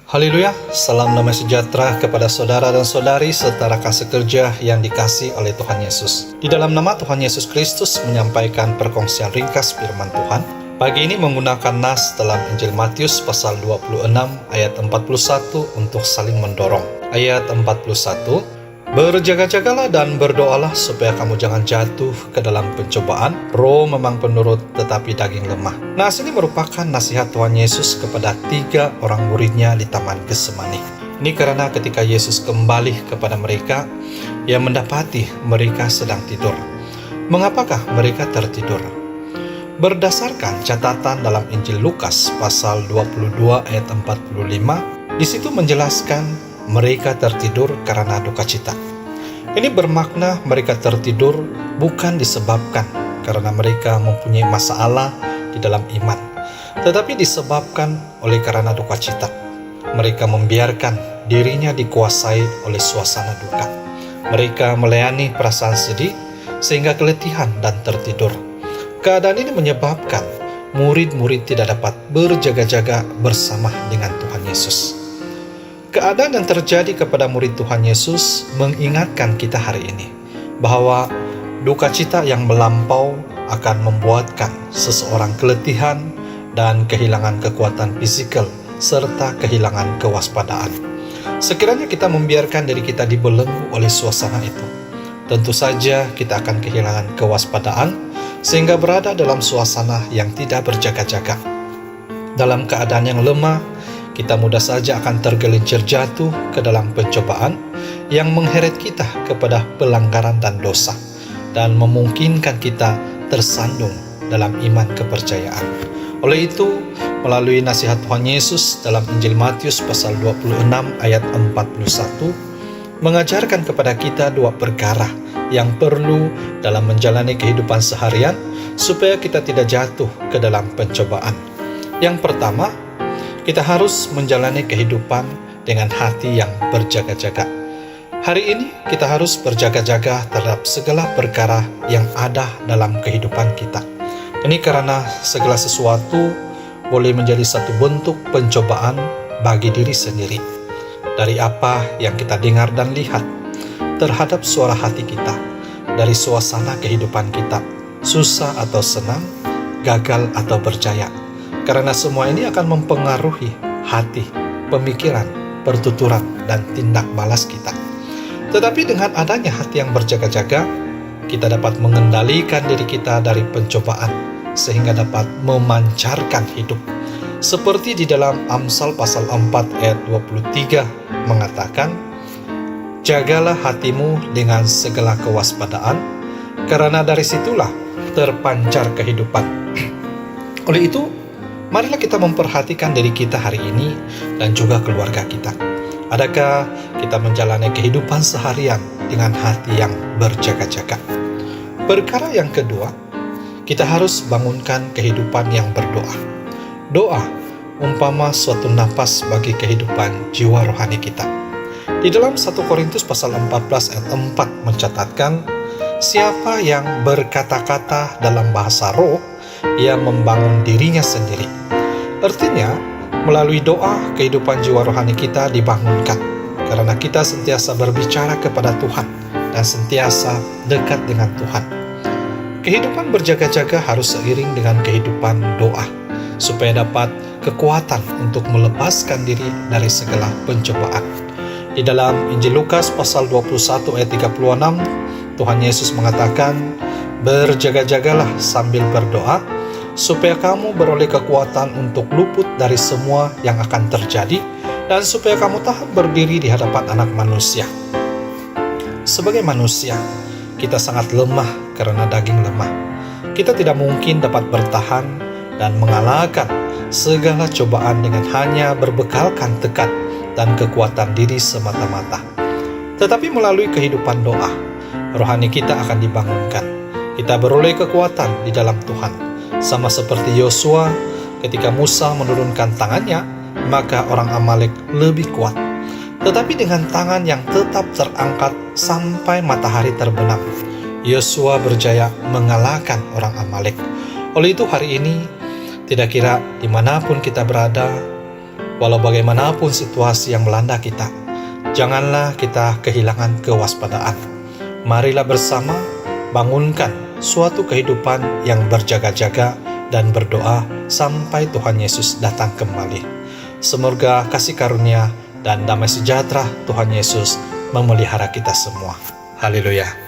Haleluya, salam damai sejahtera kepada saudara dan saudari serta rekan sekerja yang dikasihi oleh Tuhan Yesus. Di dalam nama Tuhan Yesus Kristus menyampaikan perkongsian ringkas firman Tuhan. Pagi ini menggunakan nas dalam Injil Matius pasal 26 ayat 41 untuk saling mendorong. Ayat 41, berjaga-jagalah dan berdoalah supaya kamu jangan jatuh ke dalam pencobaan. Roh memang penurut tetapi daging lemah. Nas ini merupakan nasihat Tuhan Yesus kepada 3 orang muridnya di Taman Getsemani. Ini karena ketika Yesus kembali kepada mereka, Ia mendapati mereka sedang tidur. Mengapakah mereka tertidur? Berdasarkan catatan dalam Injil Lukas pasal 22 ayat 45, di situ menjelaskan mereka tertidur karena duka cita. Ini bermakna mereka tertidur bukan disebabkan karena mereka mempunyai masalah di dalam iman, tetapi disebabkan oleh karena duka cita. Mereka membiarkan dirinya dikuasai oleh suasana duka. Mereka melayani perasaan sedih sehingga keletihan dan tertidur. Keadaan ini menyebabkan murid-murid tidak dapat berjaga-jaga bersama dengan Tuhan Yesus. Keadaan yang terjadi kepada murid Tuhan Yesus mengingatkan kita hari ini bahwa duka cita yang melampau akan membuatkan seseorang keletihan dan kehilangan kekuatan fisikal serta kehilangan kewaspadaan. Sekiranya kita membiarkan diri kita dibelenggu oleh suasana itu, tentu saja kita akan kehilangan kewaspadaan sehingga berada dalam suasana yang tidak berjaga-jaga. Dalam keadaan yang lemah, kita mudah saja akan tergelincir jatuh ke dalam pencobaan yang mengheret kita kepada pelanggaran dan dosa dan memungkinkan kita tersandung dalam iman kepercayaan. Oleh itu, melalui nasihat Tuhan Yesus dalam Injil Matius pasal 26 ayat 41 mengajarkan kepada kita 2 perkara yang perlu dalam menjalani kehidupan seharian supaya kita tidak jatuh ke dalam pencobaan. Yang pertama, kita harus menjalani kehidupan dengan hati yang berjaga-jaga. Hari ini kita harus berjaga-jaga terhadap segala perkara yang ada dalam kehidupan kita. Ini karena segala sesuatu boleh menjadi satu bentuk pencobaan bagi diri sendiri. Dari apa yang kita dengar dan lihat, terhadap suara hati kita, dari suasana kehidupan kita, susah atau senang, gagal atau berjaya. Karena semua ini akan mempengaruhi hati, pemikiran, pertuturan, dan tindak balas kita. Tetapi dengan adanya hati yang berjaga-jaga, kita dapat mengendalikan diri kita dari pencobaan, sehingga dapat memancarkan hidup. Seperti di dalam Amsal pasal 4 ayat 23 mengatakan, jagalah hatimu dengan segala kewaspadaan, karena dari situlah terpancar kehidupan. Oleh itu, marilah kita memperhatikan diri kita hari ini dan juga keluarga kita. Adakah kita menjalani kehidupan seharian dengan hati yang berjaga-jaga? Perkara yang kedua, kita harus bangunkan kehidupan yang berdoa. Doa umpama suatu napas bagi kehidupan jiwa rohani kita. Di dalam 1 Korintus pasal 14 ayat 4 mencatatkan, siapa yang berkata-kata dalam bahasa roh, ia membangun dirinya sendiri. Artinya, melalui doa, kehidupan jiwa rohani kita dibangunkan, karena kita sentiasa berbicara kepada Tuhan dan sentiasa dekat dengan Tuhan. Kehidupan berjaga-jaga harus seiring dengan kehidupan doa, supaya dapat kekuatan untuk melepaskan diri dari segala pencobaan. Di dalam Injil Lukas pasal 21 ayat 36, Tuhan Yesus mengatakan, berjaga-jagalah sambil berdoa, supaya kamu beroleh kekuatan untuk luput dari semua yang akan terjadi, dan supaya kamu tahan berdiri di hadapan Anak Manusia. Sebagai manusia, kita sangat lemah karena daging lemah. Kita tidak mungkin dapat bertahan dan mengalahkan segala cobaan dengan hanya berbekalkan tekad dan kekuatan diri semata-mata. Tetapi melalui kehidupan doa, rohani kita akan dibangunkan. Kita beroleh kekuatan di dalam Tuhan. Sama seperti Yosua, ketika Musa menurunkan tangannya, maka orang Amalek lebih kuat. Tetapi dengan tangan yang tetap terangkat sampai matahari terbenam, Yosua berjaya mengalahkan orang Amalek. Oleh itu hari ini, tidak kira dimanapun kita berada, Walau bagaimanapun situasi yang melanda kita, janganlah kita kehilangan kewaspadaan. Marilah bersama bangunkan suatu kehidupan yang berjaga-jaga dan berdoa sampai Tuhan Yesus datang kembali. Semoga kasih karunia dan damai sejahtera Tuhan Yesus memelihara kita semua. Haleluya.